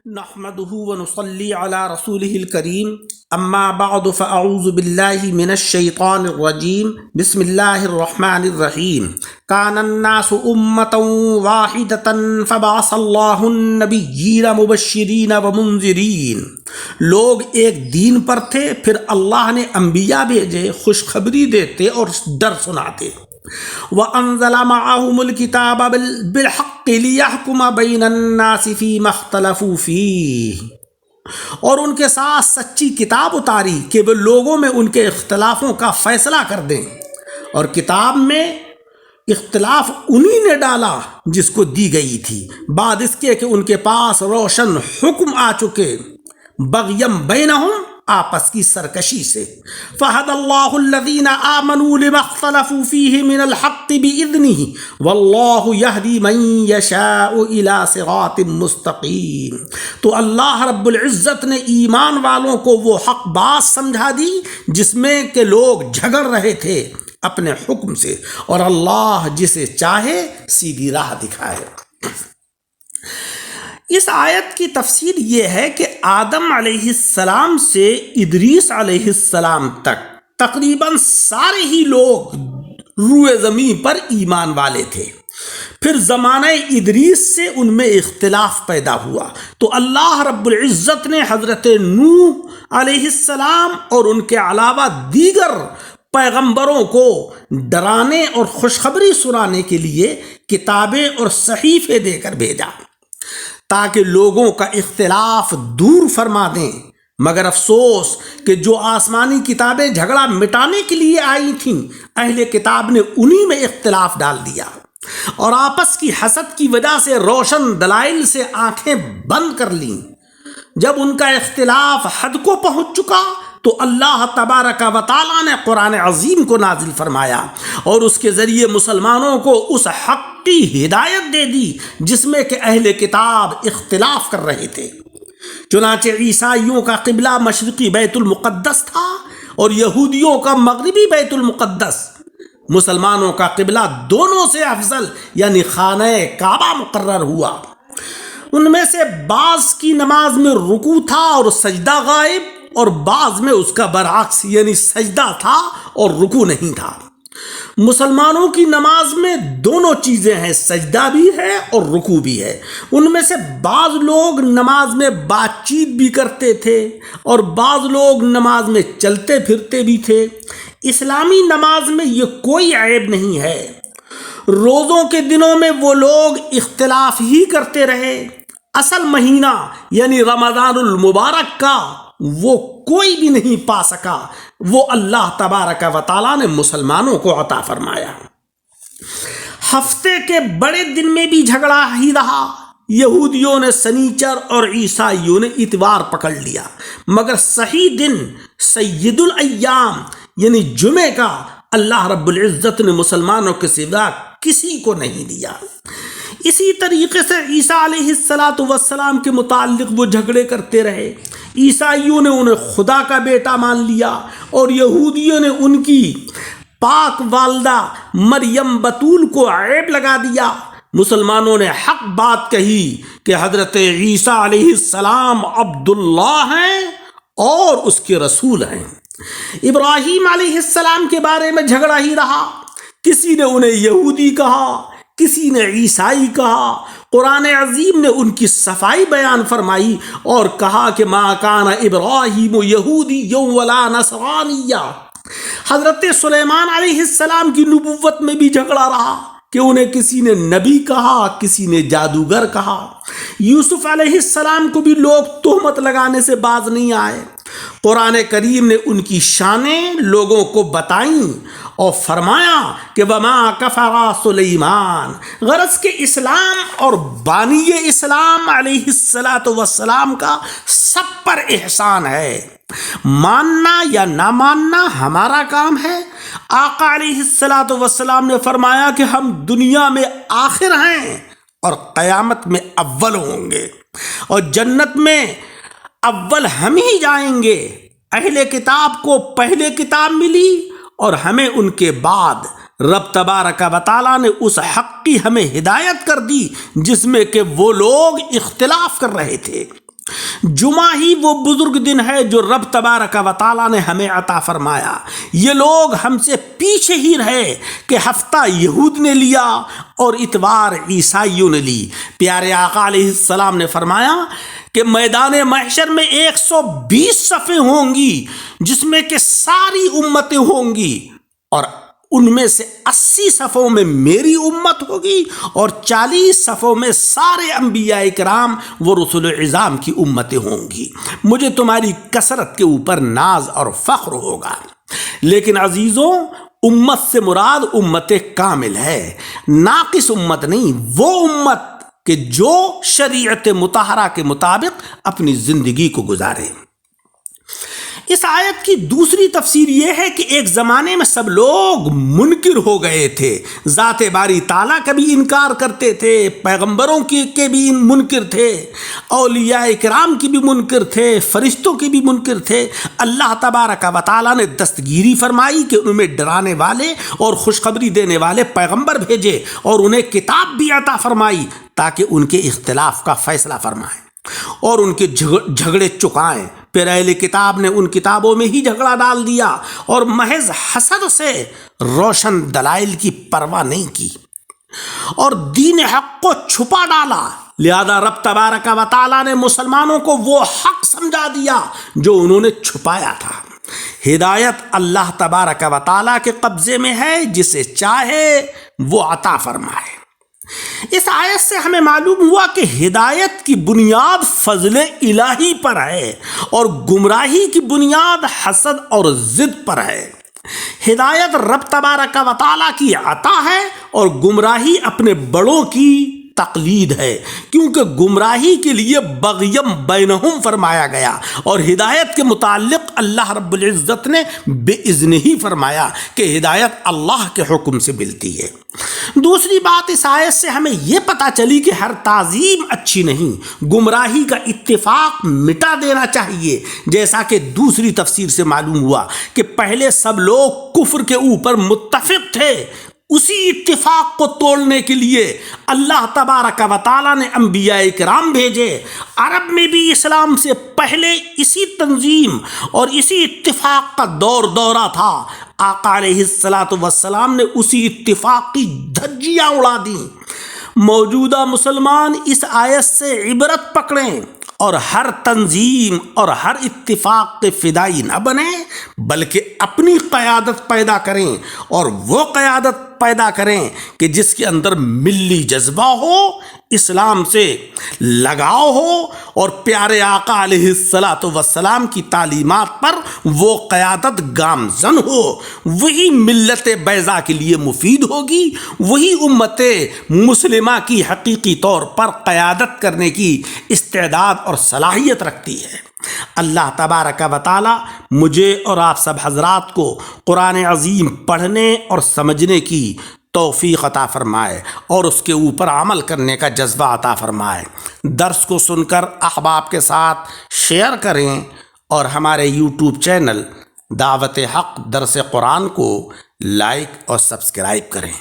نحمده ونصلي على رسوله الكريم اما بعد فاعوذ بالله من الشيطان الرجيم بسم الله الرحمن الرحيم كان الناس امة واحدة فبعث الله النبيين مبشرين ومنذرين. لوگ ایک دین پر تھے، پھر اللہ نے انبیاء بھیجے خوشخبری دیتے اور ڈر سناتے. وَأَنزَلَ مَعَهُمُ الْكِتَابَ بِالْحَقِّ لِيَحْكُمَ بَيْنَ النَّاسِ فِيمَا اخْتَلَفُوا فِيهِ، اور ان کے ساتھ سچی کتاب اتاری کہ وہ لوگوں میں ان کے اختلافوں کا فیصلہ کر دیں، اور کتاب میں اختلاف انہی نے ڈالا جس کو دی گئی تھی، بعد اس کے کہ ان کے پاس روشن حکم آ چکے، بغیم بینہم، آپس کی سرکشی سے. فہد اللہ الذین آمنوا لما اختلفوا فیہ من الحق بإذنہ واللہ یہدی من یشاء الی صراط مستقیم. تو اللہ رب العزت نے ایمان والوں کو وہ حق بات سمجھا دی جس میں کہ لوگ جھگڑ رہے تھے اپنے حکم سے، اور اللہ جسے چاہے سیدھی راہ دکھائے. اس آیت کی تفسیر یہ ہے کہ آدم علیہ السلام سے ادریس علیہ السلام تک تقریباً سارے ہی لوگ روئے زمین پر ایمان والے تھے. پھر زمانہ ادریس سے ان میں اختلاف پیدا ہوا تو اللہ رب العزت نے حضرت نوح علیہ السلام اور ان کے علاوہ دیگر پیغمبروں کو ڈرانے اور خوشخبری سنانے کے لیے کتابیں اور صحیفے دے کر بھیجا تاکہ لوگوں کا اختلاف دور فرما دیں. مگر افسوس کہ جو آسمانی کتابیں جھگڑا مٹانے کے لیے آئی تھیں، اہل کتاب نے انہی میں اختلاف ڈال دیا اور آپس کی حسد کی وجہ سے روشن دلائل سے آنکھیں بند کر لیں. جب ان کا اختلاف حد کو پہنچ چکا تو اللہ تبارک و تعالیٰ نے قرآن عظیم کو نازل فرمایا اور اس کے ذریعے مسلمانوں کو اس حق کی ہدایت دے دی جس میں کہ اہل کتاب اختلاف کر رہے تھے. چنانچہ عیسائیوں کا قبلہ مشرقی بیت المقدس تھا اور یہودیوں کا مغربی بیت المقدس. مسلمانوں کا قبلہ دونوں سے افضل یعنی خانہ کعبہ مقرر ہوا. ان میں سے بعض کی نماز میں رکوع تھا اور سجدہ غائب، اور بعض میں اس کا برعکس یعنی سجدہ تھا اور رکوع نہیں تھا. مسلمانوں کی نماز میں دونوں چیزیں ہیں، سجدہ بھی ہے اور رکوع بھی ہے. ان میں سے بعض لوگ نماز میں بات چیت بھی کرتے تھے اور بعض لوگ نماز میں چلتے پھرتے بھی تھے. اسلامی نماز میں یہ کوئی عیب نہیں ہے. روزوں کے دنوں میں وہ لوگ اختلاف ہی کرتے رہے. اصل مہینہ یعنی رمضان المبارک کا وہ کوئی بھی نہیں پا سکا، وہ اللہ تبارک و تعالیٰ نے مسلمانوں کو عطا فرمایا. ہفتے کے بڑے دن میں بھی جھگڑا ہی رہا. یہودیوں نے سنیچر اور عیسائیوں نے اتوار پکڑ لیا، مگر صحیح دن سید الایام یعنی جمعے کا اللہ رب العزت نے مسلمانوں کے سوا کسی کو نہیں دیا. اسی طریقے سے عیسیٰ علیہ السلام کے متعلق وہ جھگڑے کرتے رہے. عیسائیوں نے انہیں خدا کا بیٹا مان لیا اور یہودیوں نے ان کی پاک والدہ مریم بتول کو عیب لگا دیا. مسلمانوں نے حق بات کہی کہ حضرت عیسیٰ علیہ السلام عبداللہ ہیں اور اس کے رسول ہیں. ابراہیم علیہ السلام کے بارے میں جھگڑا ہی رہا. کسی نے انہیں یہودی کہا، کسی نے عیسائی کہا. قرآن عظیم نے ان کی صفائی بیان فرمائی اور کہا کہ ما کان ابراہیم یہودی ولا نصرانی. حضرت سلیمان علیہ السلام کی نبوت میں بھی جھگڑا رہا کہ انہیں کسی نے نبی کہا، کسی نے جادوگر کہا. یوسف علیہ السلام کو بھی لوگ تہمت لگانے سے باز نہیں آئے. قرآن کریم نے ان کی شانیں لوگوں کو بتائیں اور فرمایا کہ وما کفر سلیمان، غرض کہ اسلام اور بانی اسلام علیہ السلام کا سب پر احسان ہے. ماننا یا نہ ماننا ہمارا کام ہے. آقا علیہ السلام نے فرمایا کہ ہم دنیا میں آخر ہیں اور قیامت میں اول ہوں گے، اور جنت میں اول ہم ہی جائیں گے. اہل کتاب کو پہلے کتاب ملی اور ہمیں ان کے بعد رب تبارک و تعالیٰ نے اس حق کی ہمیں ہدایت کر دی جس میں کہ وہ لوگ اختلاف کر رہے تھے. جمعہ ہی وہ بزرگ دن ہے جو رب تبارک و تعالیٰ نے ہمیں عطا فرمایا. یہ لوگ ہم سے پیچھے ہی رہے کہ ہفتہ یہود نے لیا اور اتوار عیسائیوں نے لی. پیارے آقا علیہ السلام نے فرمایا کہ میدان محشر میں 120 صفیں ہوں گی جس میں کہ ساری امتیں ہوں گی، اور ان میں سے 80 صفوں میں میری امت ہوگی اور 40 صفوں میں سارے انبیاء کرام و رسول عظام کی امتیں ہوں گی. مجھے تمہاری کثرت کے اوپر ناز اور فخر ہوگا. لیکن عزیزوں، امت سے مراد امت کامل ہے، ناقص امت نہیں. وہ امت کہ جو شریعت مطہرہ کے مطابق اپنی زندگی کو گزارے. اس آیت کی دوسری تفسیر یہ ہے کہ ایک زمانے میں سب لوگ منکر ہو گئے تھے، ذات باری تعالیٰ کا بھی انکار کرتے تھے، پیغمبروں کے بھی منکر تھے، اولیاء کرام کی بھی منکر تھے، فرشتوں کی بھی منکر تھے. اللہ تبارک و تعالیٰ نے دستگیری فرمائی کہ ان میں ڈرانے والے اور خوشخبری دینے والے پیغمبر بھیجے اور انہیں کتاب بھی عطا فرمائی تاکہ ان کے اختلاف کا فیصلہ فرمائیں اور ان کے جھگڑے چکائیں. پھر اہل کتاب نے ان کتابوں میں ہی جھگڑا ڈال دیا اور محض حسد سے روشن دلائل کی پرواہ نہیں کی اور دین حق کو چھپا ڈالا. لہذا رب تبارک و تعالیٰ نے مسلمانوں کو وہ حق سمجھا دیا جو انہوں نے چھپایا تھا. ہدایت اللہ تبارک و تعالیٰ کے قبضے میں ہے، جسے چاہے وہ عطا فرمائے. اس آیت سے ہمیں معلوم ہوا کہ ہدایت کی بنیاد فضل الہی پر ہے اور گمراہی کی بنیاد حسد اور ضد پر ہے. ہدایت رب تبارک و تعالیٰ کی عطا ہے اور گمراہی اپنے بڑوں کی تقلید ہے، کیونکہ گمراہی کے لیے بغیم بینہم فرمایا گیا اور ہدایت کے متعلق اللہ رب العزت نے بے اذن ہی فرمایا کہ ہدایت اللہ کے حکم سے ملتی ہے. دوسری بات، اس آیت سے ہمیں یہ پتہ چلی کہ ہر تعظیم اچھی نہیں، گمراہی کا اتفاق مٹا دینا چاہیے. جیسا کہ دوسری تفسیر سے معلوم ہوا کہ پہلے سب لوگ کفر کے اوپر متفق تھے، اسی اتفاق کو توڑنے کے لیے اللہ تبارک و تعالیٰ نے انبیاء کرام بھیجے. عرب میں بھی اسلام سے پہلے اسی تنظیم اور اسی اتفاق کا دورہ تھا. آقا علیہ السلام نے اسی اتفاق کی دھجیاں اڑا دیں. موجودہ مسلمان اس آیت سے عبرت پکڑیں اور ہر تنظیم اور ہر اتفاق کے فدائی نہ بنیں، بلکہ اپنی قیادت پیدا کریں اور وہ قیادت پیدا کریں کہ جس کے اندر ملی جذبہ ہو، اسلام سے لگاؤ ہو اور پیارے آقا علیہ السلام کی تعلیمات پر وہ قیادت گامزن ہو. وہی ملت بیضا کے لیے مفید ہوگی، وہی امت مسلمہ کی حقیقی طور پر قیادت کرنے کی استعداد اور صلاحیت رکھتی ہے. اللہ تبارک و تعالی مجھے اور آپ سب حضرات کو قرآن عظیم پڑھنے اور سمجھنے کی توفیق عطا فرمائے اور اس کے اوپر عمل کرنے کا جذبہ عطا فرمائے. درس کو سن کر احباب کے ساتھ شیئر کریں اور ہمارے یوٹیوب چینل دعوت حق درس قرآن کو لائک اور سبسکرائب کریں.